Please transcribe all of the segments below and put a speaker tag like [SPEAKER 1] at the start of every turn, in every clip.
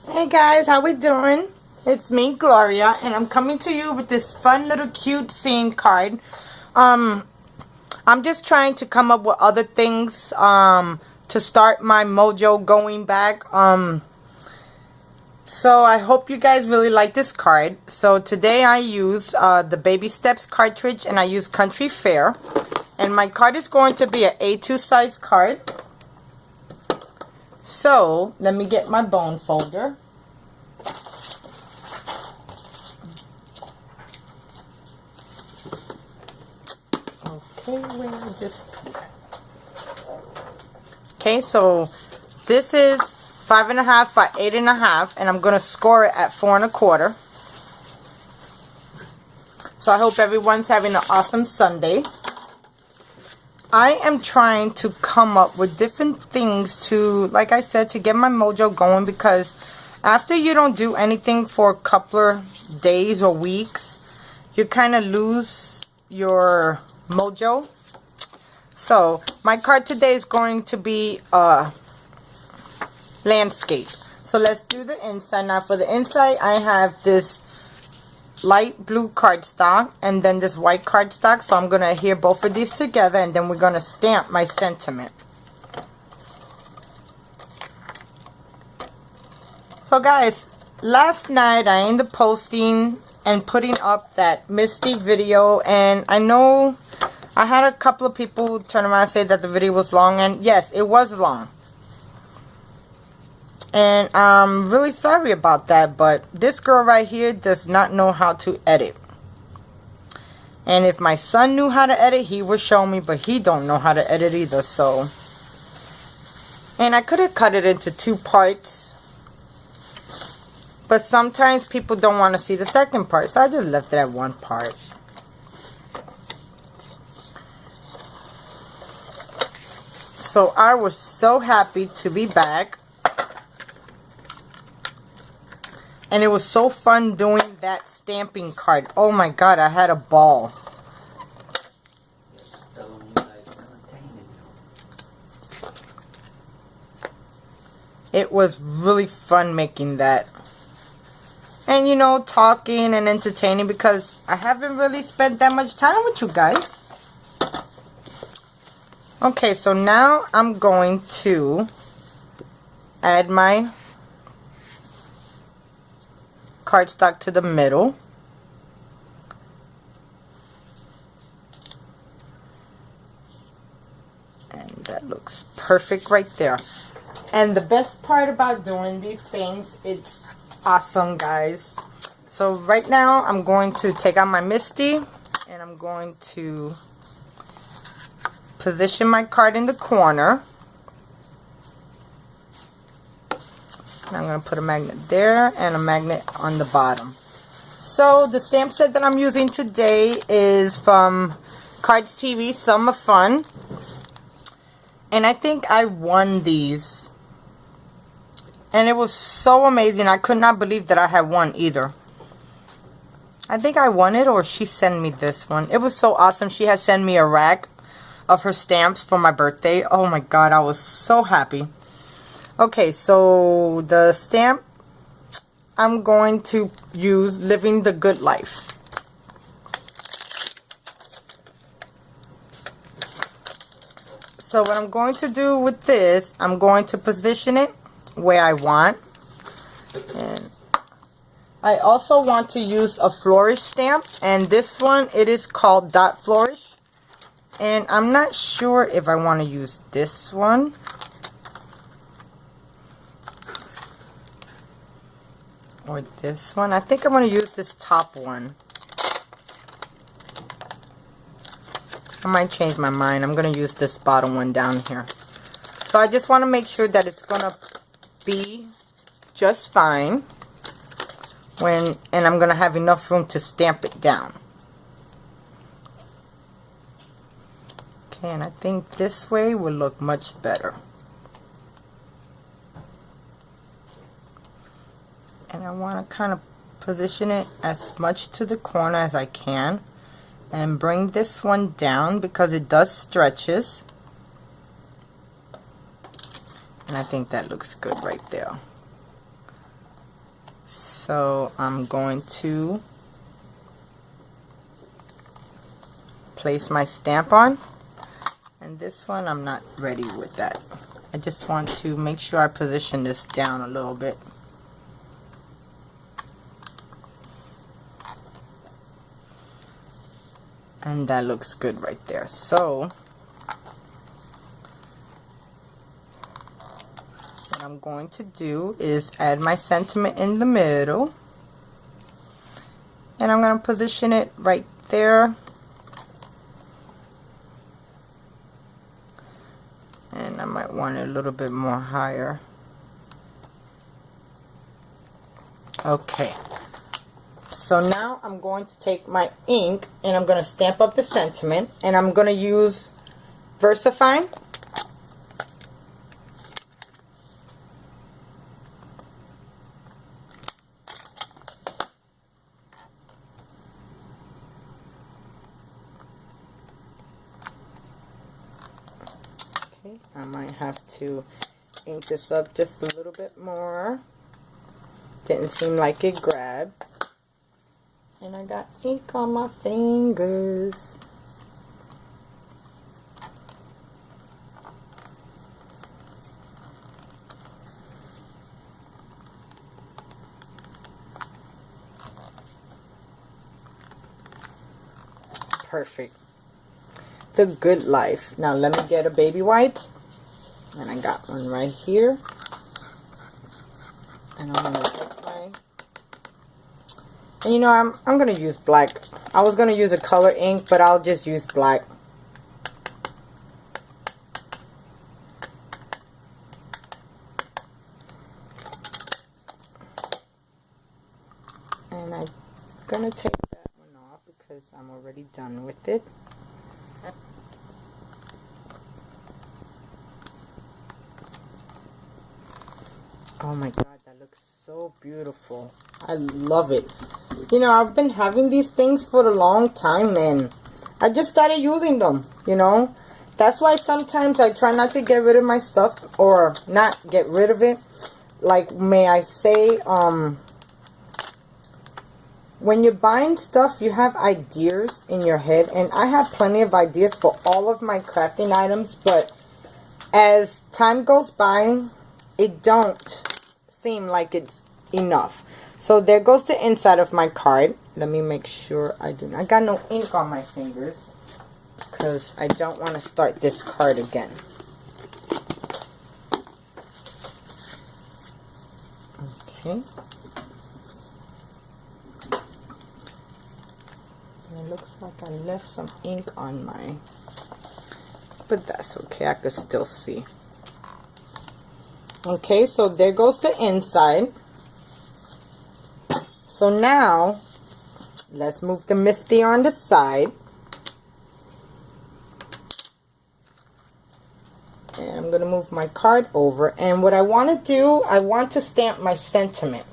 [SPEAKER 1] Hey guys, how we doing? It's me, Gloria, and I'm coming to you with this fun little cute scene card. I'm just trying to come up with other things to start my mojo going back. So I hope you guys really like this card. So today I use the Baby Steps cartridge, and I use Country Fair. And my card is going to be an A2 size card. So let me get my bone folder. Okay, so this is 5.5 by 8.5, and I'm gonna score it at 4 1/4. So I hope everyone's having an awesome Sunday. I am trying to come up with different things to, like I said, to get my mojo going, because after you don't do anything for a couple of days or weeks, you kind of lose your mojo. So my card today is going to be landscape. So let's do the inside. Now for the inside, I have this light blue cardstock and then this white cardstock. So I'm going to adhere both of these together, and then we're going to stamp my sentiment. So guys, last night I ended up posting and putting up that Misty video, and I know I had a couple of people turn around and say that the video was long, and yes, it was long. And I'm really sorry about that, but this girl right here does not know how to edit. And if my son knew how to edit, he would show me, but he don't know how to edit either, so. And I could have cut it into 2 parts, but sometimes people don't want to see the second part, so I just left it at 1 part. So I was so happy to be back. And it was so fun doing that stamping card. Oh my god, I had a ball. It was really fun making that. And you know, talking and entertaining, because I haven't really spent that much time with you guys. Okay, so now I'm going to add my cardstock to the middle. And that looks perfect right there. And the best part about doing these things, it's awesome, guys. So right now I'm going to take out my Misty, and I'm going to position my card in the corner. And I'm going to put a magnet there and a magnet on the bottom. So the stamp set that I'm using today is from Cards TV Summer Fun. And I think I won these. And it was so amazing. I could not believe that I had won either. I think I won it, or she sent me this one. It was so awesome. She had sent me a rack of her stamps for my birthday. Oh my god, I was so happy. Okay, so the stamp, I'm going to use Living the Good Life. So what I'm going to do with this, I'm going to position it where I want. And I also want to use a flourish stamp, and this one, it is called Dot Flourish. And I'm not sure if I want to use this one or this one. I think I'm going to use this top one. I might change my mind. I'm going to use this bottom one down here. So I just want to make sure that it's going to be just fine and I'm going to have enough room to stamp it down. Okay, and I think this way will look much better. And I want to kind of position it as much to the corner as I can, and bring this one down because it does stretches. And I think that looks good right there. So I'm going to place my stamp on, and this one I'm not ready with that. I just want to make sure I position this down a little bit. And that looks good right there. So what I'm going to do is add my sentiment in the middle, and I'm going to position it right there. And I might want it a little bit more higher. Okay. So now I'm going to take my ink and I'm going to stamp up the sentiment, and I'm going to use VersaFine. Okay, I might have to ink this up just a little bit more. Didn't seem like it grabbed. And I got ink on my fingers. Perfect. The Good Life. Now let me get a baby wipe. And I got one right here. And I'm going to get my... And you know, I'm going to use black. I was going to use a color ink, but I'll just use black. And I'm going to take that one off because I'm already done with it. Oh my god, that looks so beautiful. I love it. You know, I've been having these things for a long time, and I just started using them, you know. That's why sometimes I try not to get rid of my stuff, or not get rid of it. Like, may I say, when you're buying stuff, you have ideas in your head, and I have plenty of ideas for all of my crafting items, but as time goes by, it don't seem like it's enough. So there goes the inside of my card. Let me make sure I do not. I got no ink on my fingers because I don't want to start this card again. Okay. And it looks like I left some ink on my, but that's okay. I could still see. Okay, so there goes the inside. So now, let's move the Misty on the side. And I'm going to move my card over. And what I want to do, I want to stamp my sentiment.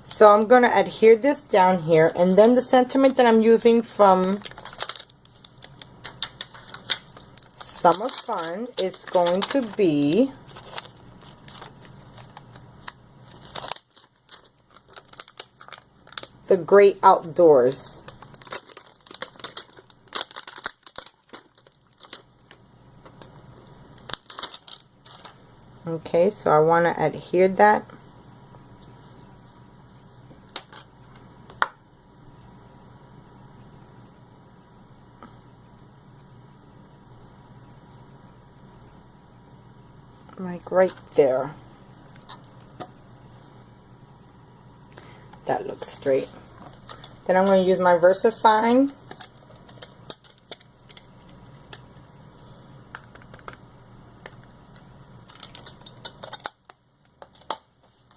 [SPEAKER 1] So I'm going to adhere this down here. And then the sentiment that I'm using from Summer Fun is going to be... The Great Outdoors. Okay, so I want to adhere that. Like right there. That looks straight. Then I'm going to use my VersaFine.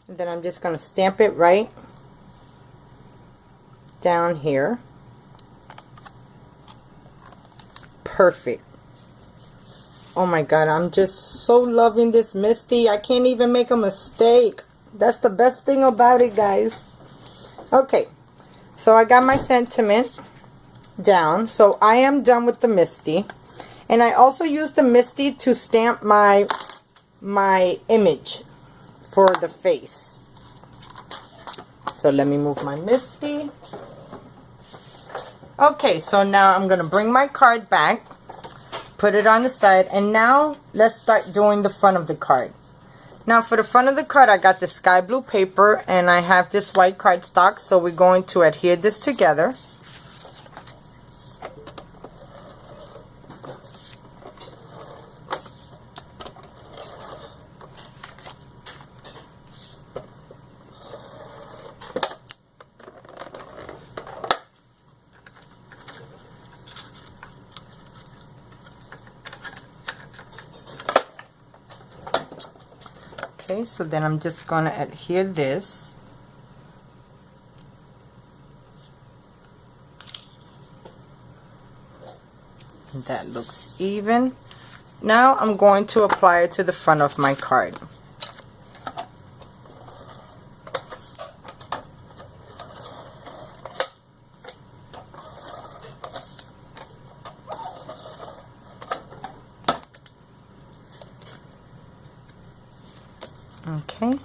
[SPEAKER 1] And then I'm just going to stamp it right down here. Perfect. Oh my god, I'm just so loving this Misty. I can't even make a mistake. That's the best thing about it, guys. Okay, so I got my sentiment down. So I am done with the Misty. And I also used the Misty to stamp my image for the face. So let me move my Misty. Okay, so now I'm going to bring my card back, put it on the side, and now let's start doing the front of the card. Now for the front of the card, I got this sky blue paper and I have this white cardstock, so we're going to adhere this together. Okay, so then I'm just going to adhere this. That looks even. Now I'm going to apply it to the front of my card. Okay.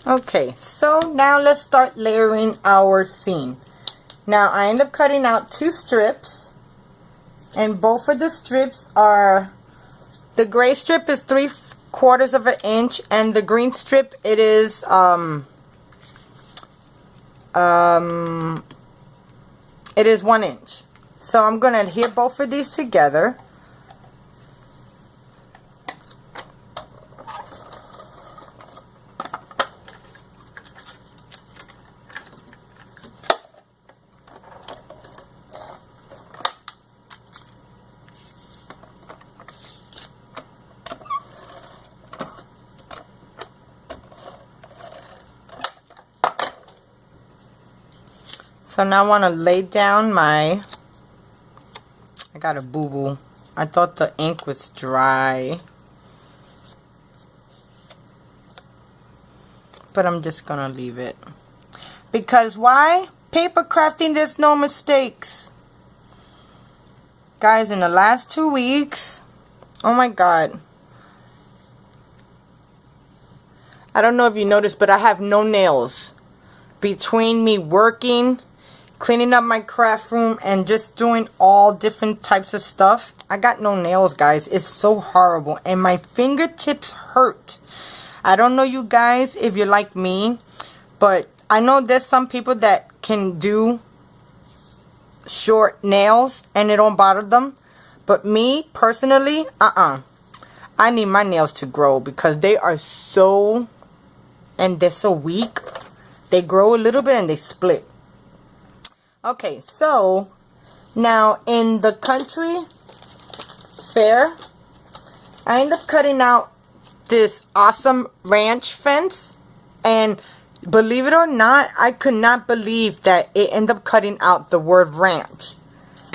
[SPEAKER 1] Okay, so now let's start layering our scene. Now I end up cutting out 2 strips, and both of the strips are, the gray strip is 3/4 of an inch, and the green strip, it is it is 1 inch. So I'm going to adhere both of these together. So now I want to lay down my, I got a boo-boo. I thought the ink was dry. But I'm just going to leave it. Because why? Paper crafting, there's no mistakes. Guys, in the last 2 weeks, oh my God. I don't know if you noticed, but I have no nails. Between me working, cleaning up my craft room, and just doing all different types of stuff, I got no nails, guys. It's so horrible, and my fingertips hurt. I don't know you guys if you're like me, but I know there's some people that can do short nails and it don't bother them, but me personally, I need my nails to grow because they are so, and they're so weak. They grow a little bit and they split. Okay, so now in the country fair, I ended up cutting out this awesome ranch fence, and believe it or not, I could not believe that it ended up cutting out the word ranch.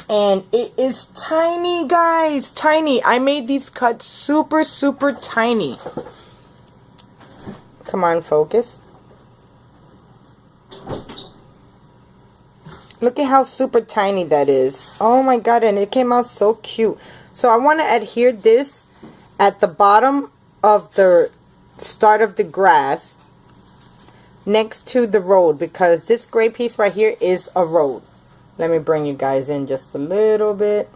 [SPEAKER 1] And it is tiny, guys, tiny. I made these cuts super, super tiny. Come on, focus. Look at how super tiny that is. Oh my God, and it came out so cute. So I want to adhere this at the bottom of the start of the grass next to the road, because this gray piece right here is a road. Let me bring you guys in just a little bit.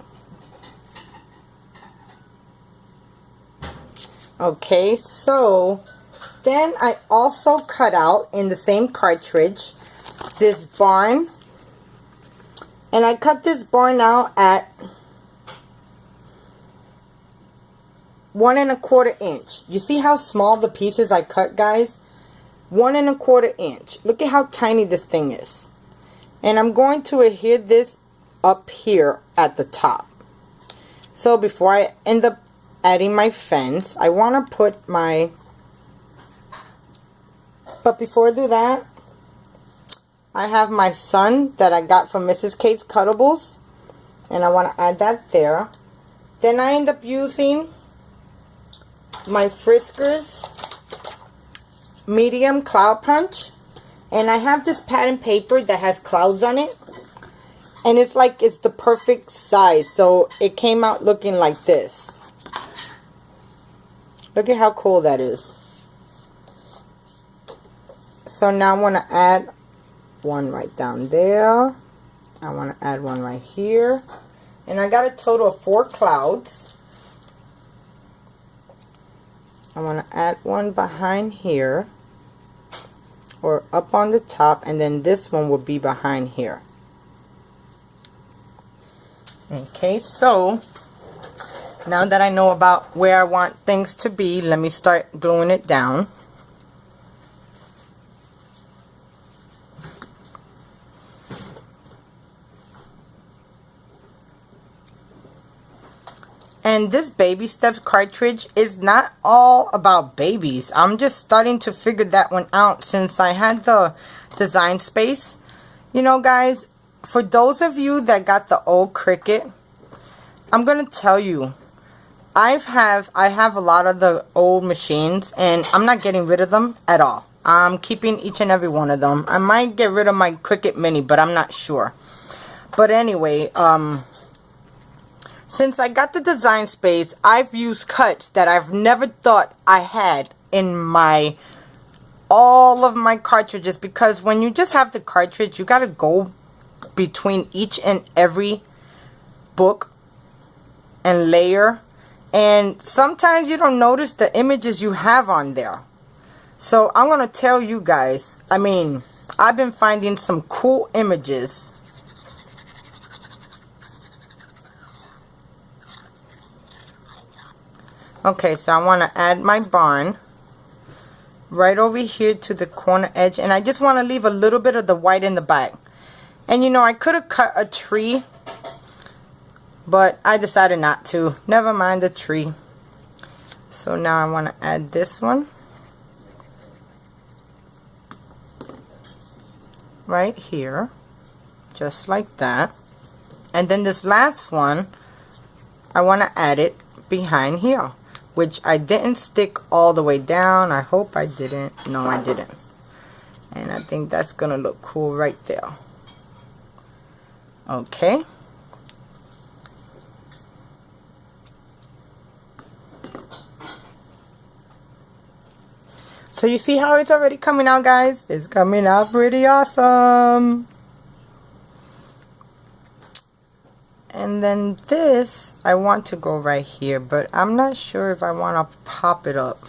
[SPEAKER 1] Okay, so then I also cut out in the same cartridge this barn. And I cut this barn out at 1 1/4 inch. You see how small the pieces I cut, guys? 1 1/4 inch. Look at how tiny this thing is. And I'm going to adhere this up here at the top. So before I end up adding my fence, I want to put my, but before I do that, I have my sun that I got from Mrs. Kate's Cuttables, and I want to add that there. Then I end up using my Friskers medium cloud punch, and I have this pattern paper that has clouds on it, And it's like it's the perfect size. So it came out looking like this. Look at how cool that is. So now I want to add one right down there. I want to add one right here. And I got a total of 4 clouds. I want to add one behind here. Or up on the top. And then this one will be behind here. Okay, so now that I know about where I want things to be, let me start gluing it down. And this Baby Steps cartridge is not all about babies. I'm just starting to figure that one out since I had the Design Space. You know, guys, for those of you that got the old Cricut, I'm going to tell you, I have a lot of the old machines and I'm not getting rid of them at all. I'm keeping each and every one of them. I might get rid of my Cricut Mini, but I'm not sure. But anyway, since I got the Design Space, I've used cuts that I've never thought I had in all of my cartridges, because when you just have the cartridge, you got to go between each and every book and layer, and sometimes you don't notice the images you have on there. So I'm going to tell you guys, I mean, I've been finding some cool images. Okay, so I want to add my barn right over here to the corner edge, and I just want to leave a little bit of the white in the back. And you know, I could have cut a tree, but I decided not to. Never mind the tree. So now I want to add this one right here, just like that. And then this last one, I want to add it behind here, which I didn't stick all the way down. I hope I didn't. No, I didn't. And I think that's gonna look cool right there. Okay. So you see how it's already coming out, guys? It's coming out pretty awesome. And then this, I want to go right here, but I'm not sure if I want to pop it up.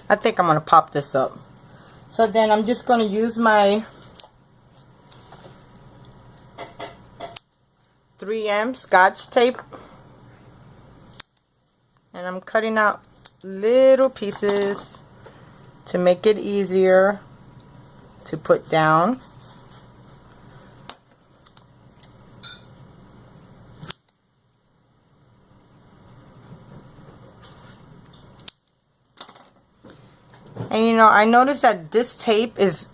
[SPEAKER 1] I think I'm going to pop this up. So then I'm just going to use my 3M Scotch tape. And I'm cutting out little pieces to make it easier to put down. And you know, I noticed that this tape is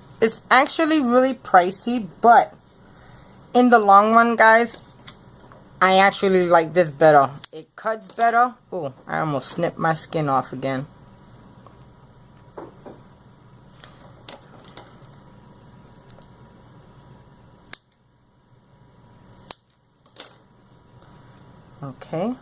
[SPEAKER 1] actually really pricey, but in the long run, guys, I actually like this better. It cuts better. Oh, I almost snipped my skin off again. Okay.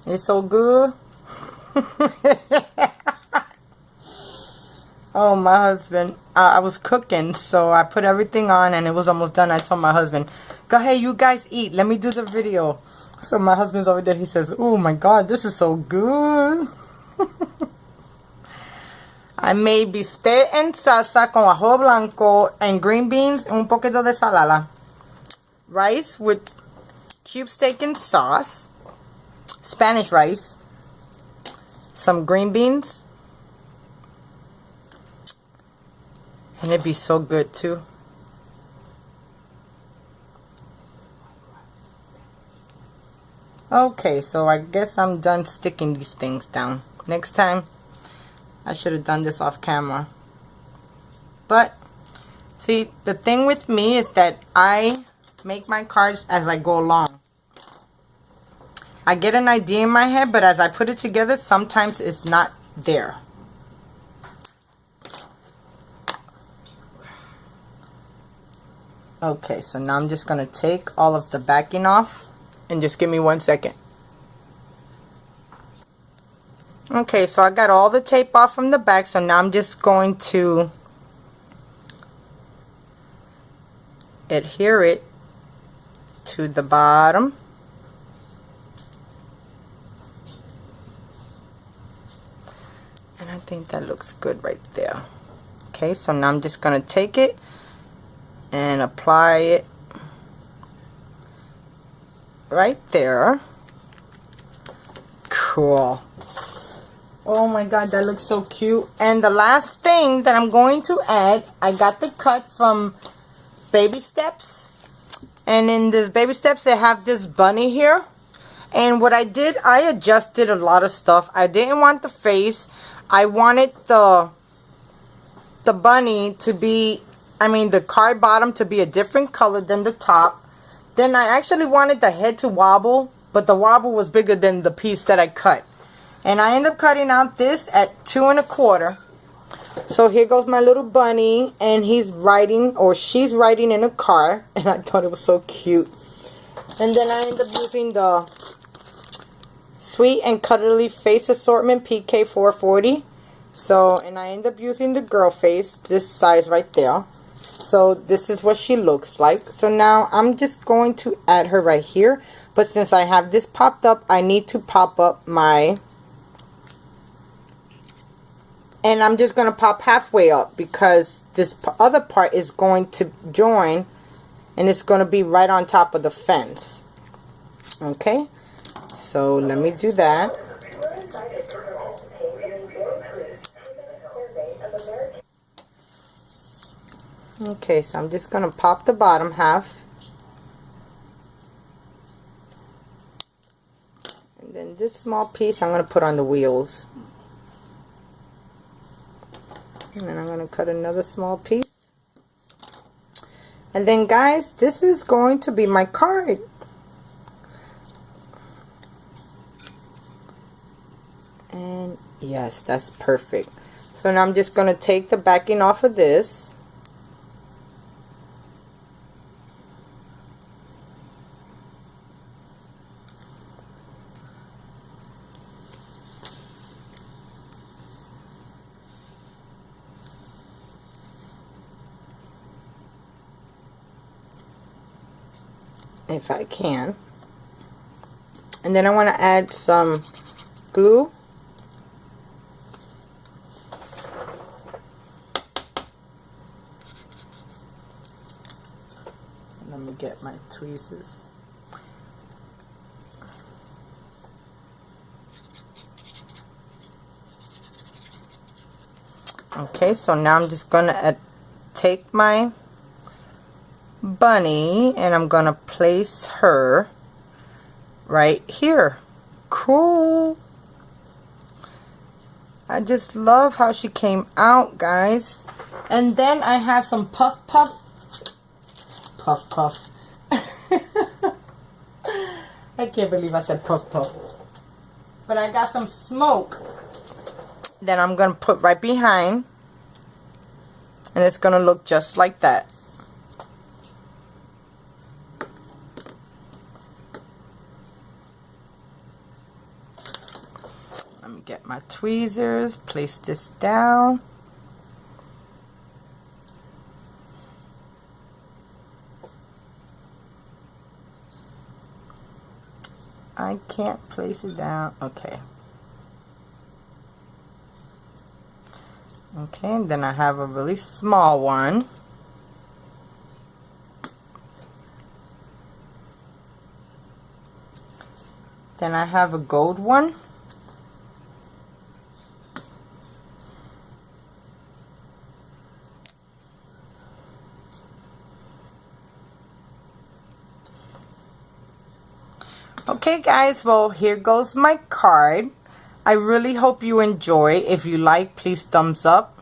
[SPEAKER 1] It's so good. Oh, my husband. I was cooking, so I put everything on and it was almost done. I told my husband, go ahead, you guys eat. Let me do the video. So my husband's over there. He says, oh my God, this is so good. I made bistec en salsa con ajo blanco and green beans and un poquito de salada. Rice with cube steak and sauce. Spanish rice, some green beans, and it'd be so good too. Okay, so I guess I'm done sticking these things down. Next time, I should have done this off camera. But See, the thing with me is that I make my cards as I go along. I get an idea in my head, but as I put it together, sometimes it's not there. Okay, so now I'm just going to take all of the backing off, and just give me 1 second. Okay, so I got all the tape off from the back, so now I'm just going to adhere it to the bottom. And I think that looks good right there. Okay, so now I'm just going to take it and apply it right there. Cool. Oh my god, that looks so cute. And the last thing that I'm going to add, I got the cut from Baby Steps. And in this Baby Steps, they have this bunny here. And what I did, I adjusted a lot of stuff. I didn't want the face. I wanted the bunny to be, the card bottom to be a different color than the top. Then I actually wanted the head to wobble, but the wobble was bigger than the piece that I cut. And I ended up cutting out this at 2 1/4. So here goes my little bunny, and he's riding, or she's riding in a car, and I thought it was so cute. And then I ended up using the Sweet and Cuddly Face Assortment PK 440. So, and I end up using the girl face, this size right there. So this is what she looks like. So now I'm just going to add her right here. But since I have this popped up, I need to pop up my... And I'm just going to pop halfway up because this other part is going to join. And it's going to be right on top of the fence. Okay. So let me do that. Okay, so I'm just going to pop the bottom half. And then this small piece I'm going to put on the wheels. And then I'm going to cut another small piece. And then guys, this is going to be my card. And yes, that's perfect. So now I'm just going to take the backing off of this. If I can. And then I want to add some glue. Let me get my tweezers. Okay, so now I'm just going to take my bunny and I'm going to place her right here. Cool. I just love how she came out, guys. And then I have some puff. I can't believe I said puff. But I got some smoke that I'm going to put right behind. And it's going to look just like that. Let me get my tweezers, place this down. I can't place it down. Okay. Okay, and then I have a really small one. Then I have a gold one. Okay guys, well here goes my card. I really hope you enjoy. If you like, please thumbs up.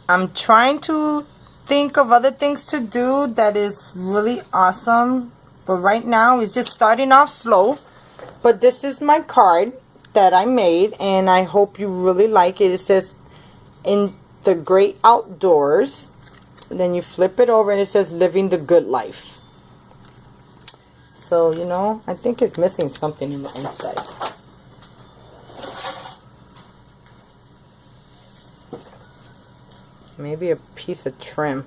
[SPEAKER 1] I'm trying to think of other things to do that is really awesome. But right now, it's just starting off slow. But this is my card that I made, and I hope you really like it. It says, in the great outdoors. And then you flip it over, and it says, living the good life. So, you know, I think it's missing something in the inside. Maybe a piece of trim.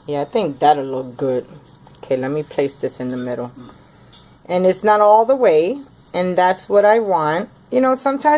[SPEAKER 1] Yeah, I think that'll look good. Okay, let me place this in the middle. And it's not all the way, and that's what I want. You know, sometimes